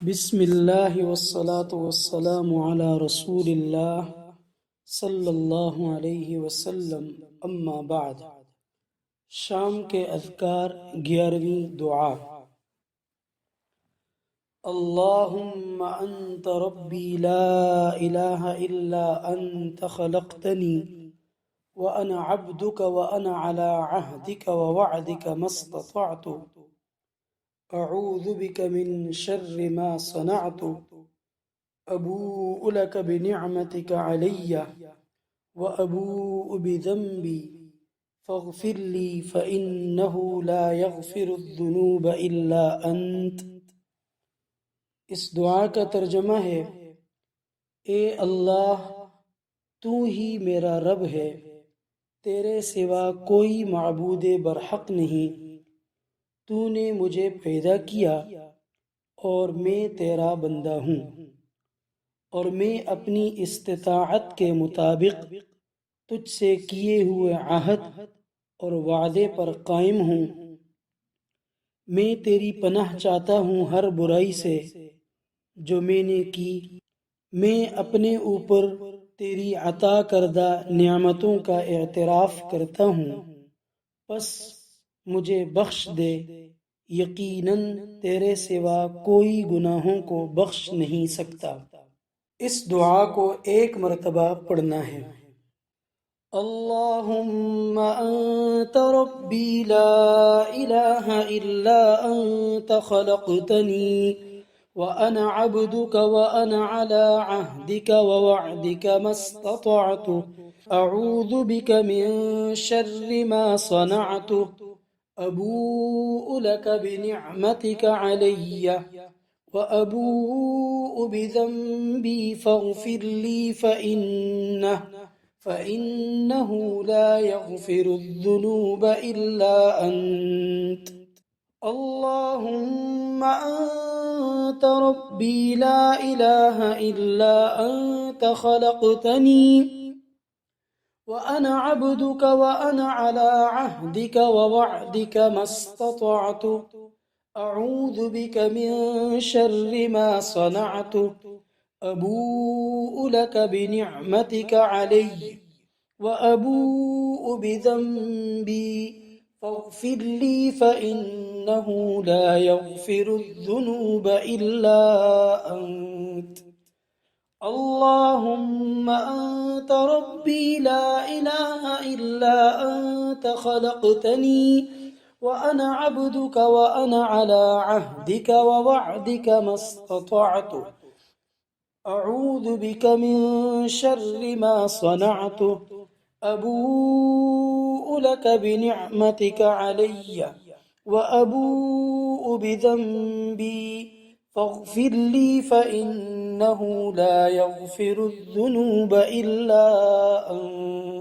بسم اللہ والصلاة والسلام علی رسول اللہ صلی اللہ علیہ وسلم، اما بعد۔ شام کے اذکار، 11ویں دعا۔ اللہم انت ربی لا الہ الا انت خلقتنی وانا عبدک وانا علی عہدک ووعدک ما استطعت، اعوذ بک من شر ما صنعت، ابوء لك بنعمتك علي وابوء بذنبي فاغفر لي فانه لا يغفر الذنوب الا انت۔ اس دعا کا ترجمہ ہے: اے اللہ، تو ہی میرا رب ہے، تیرے سوا کوئی معبود برحق نہیں۔ تو نے مجھے پیدا کیا اور میں تیرا بندہ ہوں، اور میں اپنی استطاعت کے مطابق تجھ سے کیے ہوئے عہد اور وعدے پر قائم ہوں۔ میں تیری پناہ چاہتا ہوں ہر برائی سے جو میں نے کی۔ میں اپنے اوپر تیری عطا کردہ نعمتوں کا اعتراف کرتا ہوں، پس مجھے بخش دے، یقیناً تیرے سوا کوئی گناہوں کو بخش نہیں سکتا۔ اس دعا کو 1 مرتبہ پڑھنا ہے۔ اللہم انت ربی لا الہ الا انت خلقتنی وانا عبدک وانا علی عہدک ووعدک ما استطعت، اعوذ بک من شر ما صنعت، ابوء لک بنعمتک علی وأبوء بذنبي فاغفر لي فإنه لا يغفر الذنوب إلا أنت۔ اللهم أنت ربي لا إله إلا أنت خلقتني وأنا عبدك وأنا على عهدك ووعدك ما استطعت، أعوذ بك من شر ما صنعت، أبوء لك بنعمتك علي وأبوء بذنبي فاغفر لي فإنه لا يغفر الذنوب إلا أنت۔ اللهم أنت ربي لا إله إلا أنت خلقتني وأنا عبدك وأنا على عهدك ووعدك ما استطعت، أعوذ بك من شر ما صنعت، أبوء لك بنعمتك علي وأبوء بذنبي فاغفر لي فإنه لا يغفر الذنوب إلا أنت۔